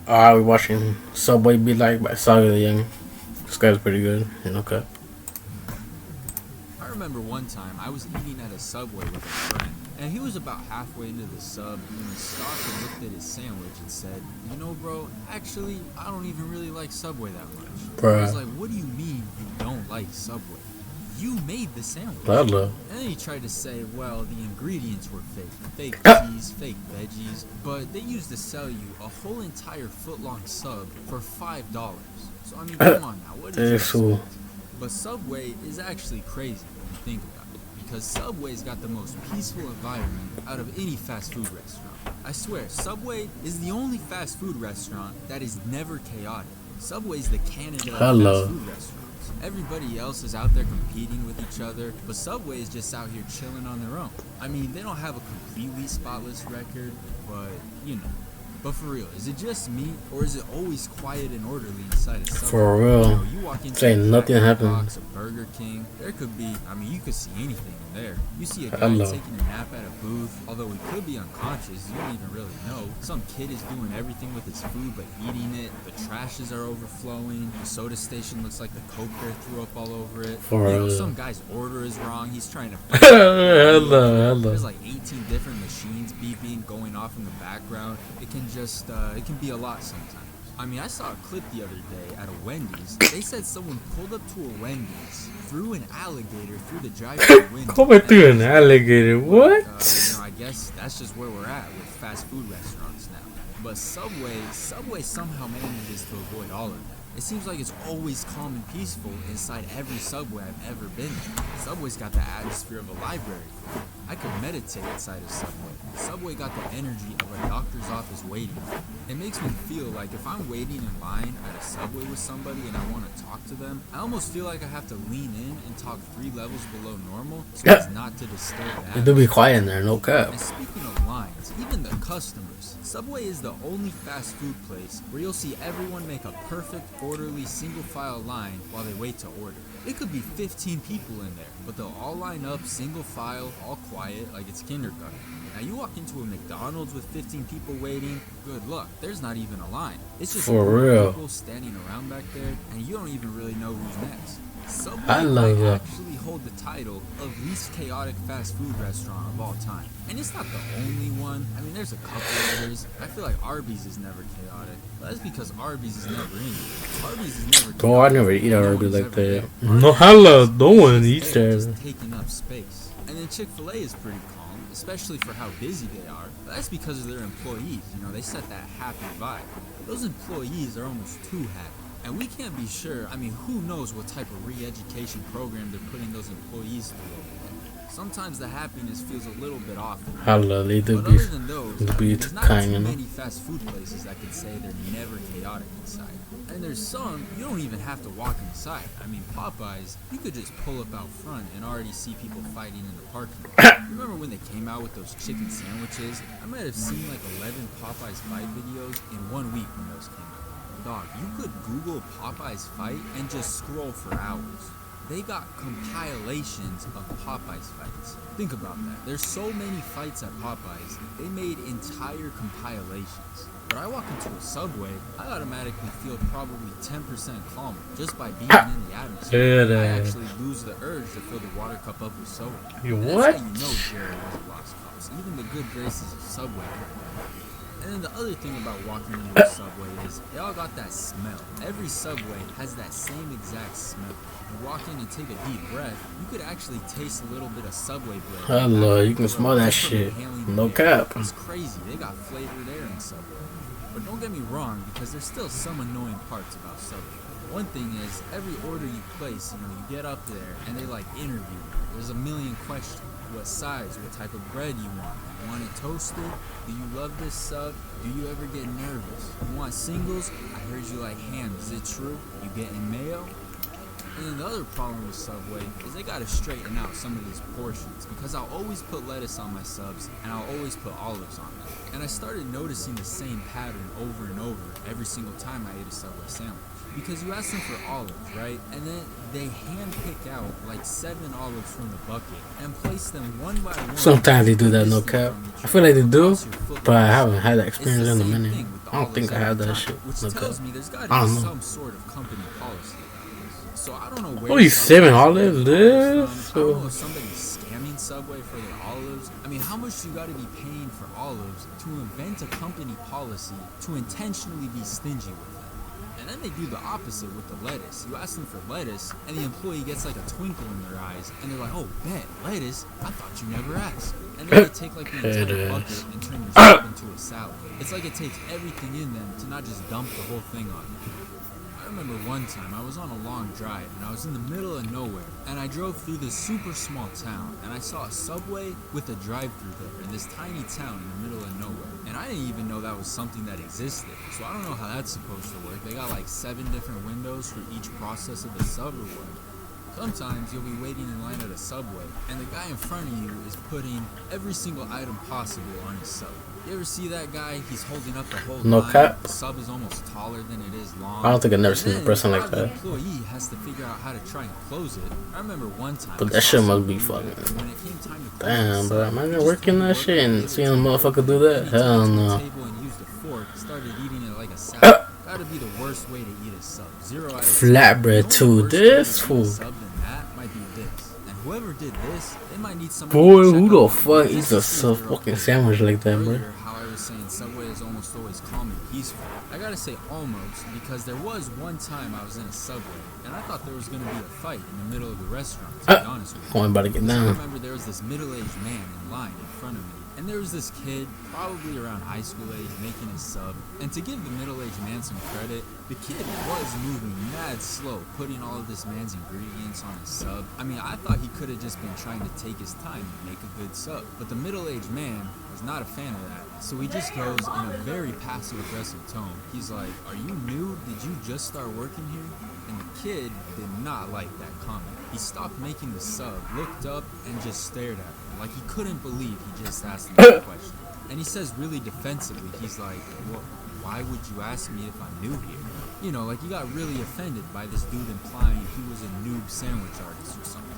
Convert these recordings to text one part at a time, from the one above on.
I was watching Subway Be Like by Saga Young. This guy's pretty good. Okay. I remember one time I was eating at a Subway with a friend, and he was about halfway into the sub when he stopped and looked at his sandwich and said, "You know, bro, actually, I don't even really like Subway that much." Bruh. I was like, "What do you mean you don't like Subway? You made the sandwich." Hello. And then he tried to say, well, the ingredients were fake. Fake cheese, fake veggies, but they used to sell you a whole entire foot-long sub for $5. So, I mean, come on now, what did you expect? But Subway is actually crazy when you think about it, because Subway's got the most peaceful environment out of any fast food restaurant. I swear, Subway is the only fast food restaurant that is never chaotic. Subway's the Canada of fast food restaurants. Everybody else is out there competing with each other, but Subway is just out here chilling on their own. I mean, they don't have a completely spotless record, but, you know. But for real, is it just me, or is it always quiet and orderly inside a Subway? For real. You know, you walk into Ain't nothing happens. A Burger King, there could be, I mean, you could see anything in there. You see a guy taking a nap at a booth, although he could be unconscious, you don't even really know. Some kid is doing everything with his food but eating it. The trashes are overflowing. The soda station looks like the Coke Bear threw up all over it. For real. Some guy's order is wrong. He's trying to... hello. There's like 18 different machines beeping, going off in the background. It can just, it can be a lot sometimes. I mean, I saw a clip the other day at a Wendy's. They said someone pulled up to a Wendy's, threw an alligator through the drive-thru window. Coming through an alligator? What? You know, I guess that's just where we're at with fast food restaurants now. But Subway somehow manages to avoid all of that. It seems like it's always calm and peaceful inside every Subway I've ever been in. Subway's got the atmosphere of a library. I could meditate inside a Subway. Subway got the energy of a doctor's office waiting room. It makes me feel like if I'm waiting in line at a Subway with somebody and I want to talk to them, I almost feel like I have to lean in and talk 3 levels below normal so as not to disturb that. It do be quiet in there, no cap. And speaking of lines, even the customers, Subway is the only fast food place where you'll see everyone make a perfect, orderly, single-file line while they wait to order. It could be 15 people in there, but they'll all line up, single file, all quiet, like it's kindergarten. Now you walk into a McDonald's with 15 people waiting, good luck, there's not even a line. It's just for real people standing around back there, and you don't even really know who's next. Subway might actually hold the title of least chaotic fast food restaurant of all time. And it's not the only one. I mean, there's a couple others. I feel like Arby's is never chaotic. But that's because Arby's is never in. Arby's is never chaotic. Oh, I never eat at Arby's like that. No, hello, no one eats there. Just taking up space. And then Chick-fil-A is pretty calm, especially for how busy they are. But that's because of their employees. You know, they set that happy vibe. Those employees are almost too happy. And we can't be sure, I mean, who knows what type of re-education program they're putting those employees through. Sometimes the happiness feels a little bit off. Hello, they do but be, other than those, there's not too many fast food places that can say they're never chaotic inside. And there's some, you don't even have to walk inside. I mean, Popeyes, you could just pull up out front and already see people fighting in the parking lot. Remember when they came out with those chicken sandwiches? I might have seen like 11 Popeyes fight videos in 1 week when those came out. Dog, you could Google Popeyes fight and just scroll for hours. They got compilations of Popeyes fights. Think about that. There's so many fights at Popeyes, they made entire compilations. When I walk into a Subway, I automatically feel probably 10% calmer just by being in the atmosphere. I actually lose the urge to fill the water cup up with soda. What? That's how you know Jared was a lost cause. Even the good graces of Subway. And then the other thing about walking into a Subway is they all got that smell. Every Subway has that same exact smell. You walk in and take a deep breath, you could actually taste a little bit of Subway bread. Hello, you can smell that shit. No cap. It's crazy. They got flavored air in Subway. But don't get me wrong, because there's still some annoying parts about Subway. One thing is, every order you place, you know, you get up there and they like interview you. There's a million questions. What size, what type of bread you want. You want it toasted? Do you love this sub? Do you ever get nervous? You want singles? I heard you like ham. Is it true? You getting mayo? And then the other problem with Subway is they gotta straighten out some of these portions because I'll always put lettuce on my subs and I'll always put olives on them. And I started noticing the same pattern over and over every single time I ate a Subway sandwich. because you ask them for olives, right? And then they hand pick out like 7 olives from the bucket and place them one by one. Sometimes they do that, no cap. I feel like they do, but I haven't had that experience in a minute. I don't think I have that shit. Which No cap. tells me there's got I to be don't know. some sort of company policy. So I don't know where. Only 7 olives, I this? don't know if somebody's scamming Subway for their olives. I mean, how much you got to be paying for olives to invent a company policy to intentionally be stingy with them? And then they do the opposite with the lettuce. You ask them for lettuce, and the employee gets like a twinkle in their eyes, and they're like, "Oh, bet lettuce? I thought you never asked." And then they take like the entire bucket and turn the sub into a salad. It's like it takes everything in them to not just dump the whole thing on you. I remember one time I was on a long drive and I was in the middle of nowhere, and I drove through this super small town, and I saw a Subway with a drive-thru there in this tiny town in the middle of nowhere, and I didn't even know that was something that existed. So I don't know how that's supposed to work. They got like 7 different windows for each process of the sub or what. Sometimes you'll be waiting in line at a Subway, and the guy in front of you is putting every single item possible on his sub. You ever see that guy? He's holding up the whole No line. cap. The sub is almost taller than it is long. I don't think I've never And seen a then person like the that. employee has to figure out how to try and close it. I remember one time. But I that saw shit must someone be do it, fucking. and when it came time to close the Damn, sub, bro. Imagine just working took that the shit worker and the seeing a other motherfucker do way, that. and he Hell took it to the no. table and used a fork, started eating it like a salad. That'd be the worst way to eat a sub. 0 out of 10. Flatbread The too. only worse way to This eat a fool. sub than that might be this. And whoever did this, they might need somebody Boy, to check who up the on. fuck Just eats to a see if they're fucking okay. sandwich like that, bro? Earlier, how I was saying Subway is almost always calm and peaceful. I gotta say almost, because there was one time I was in a Subway, and I thought there was gonna be a fight in the middle of the restaurant, to be honest with you. I'm about to get I down. remember there was this middle-aged man in line in front of me, and there was this kid, probably around high school age, making his sub. And to give the middle-aged man some credit, the kid was moving mad slow, putting all of this man's ingredients on his sub. I mean, I thought he could have just been trying to take his time and make a good sub. But the middle-aged man was not a fan of that. So he just goes in a very passive-aggressive tone. He's like, "Are you new? Did you just start working here?" And the kid did not like that comment. He stopped making the sub, looked up, and just stared at him like he couldn't believe he just asked him that question. And he says really defensively, he's like, "Well, why would you ask me if I'm new here?" You know, like he got really offended by this dude implying he was a noob sandwich artist or something.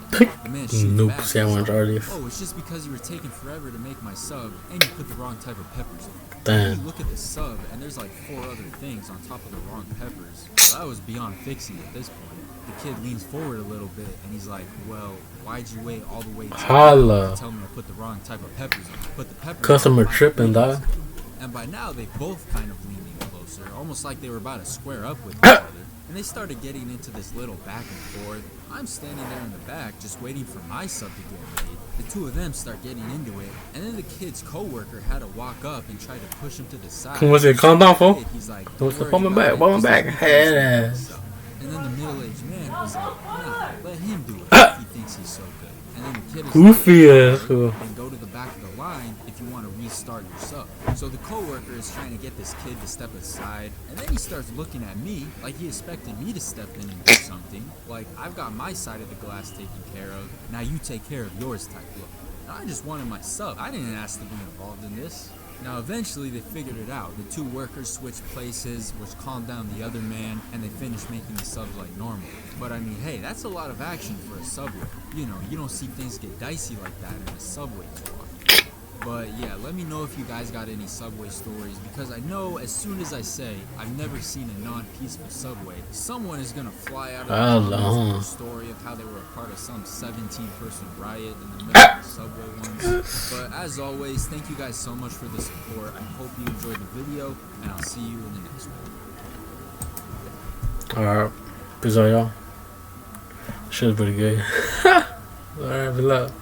The man shoots Noob back, he's sandwich like, artist. "Oh, it's just because you were taking forever to make my sub and you put the wrong type of peppers in it." Damn. Then you look at the sub and there's like 4 other things on top of the wrong peppers. So I was beyond fixing at this point. The kid leans forward a little bit and he's like, "Well, why'd you wait all the way to Holla. tell me to put the wrong type of peppers in? Put the peppers Customer on my tripping, dog. ingredients." And by now they both kind of leaned in closer, almost like they were about to square up with each other. And they started getting into this little back and forth. I'm standing there in the back just waiting for my sub to get made. The two of them start getting into it, and then the kid's coworker had to walk up and try to push him to the side. Come on, say, calm down, fool. He's like, What's the "Don't phone worry back? about Phone it. back. Just Head let me ass. finish my sub." And then the middle-aged man was like, "Nah, let him do it if he thinks he's so good." And then the kid is Goofy like, ass fool. and go to the back of the line if you want to restart your sub. So the coworker is trying to get this kid to step aside, and then he starts looking at me like he expected me to step in and do something. Like, I've got my side of the glass taken care of, now you take care of yours type look. And I just wanted my sub. I didn't ask to be involved in this. Now eventually they figured it out. The 2 workers switched places, which calmed down the other man, and they finished making the subs like normal. But I mean, hey, that's a lot of action for a Subway. You know, you don't see things get dicey like that in a Subway too often. But yeah, let me know if you guys got any Subway stories, because I know as soon as I say I've never seen a non-peaceful Subway, someone is gonna fly out of the comments with a story of how they were a part of some 17-person riot in the middle of the Subway once. But as always, thank you guys so much for the support. I hope you enjoyed the video, and I'll see you in the next one. Alright. Peace out, y'all. Shit's pretty good. Alright, be love.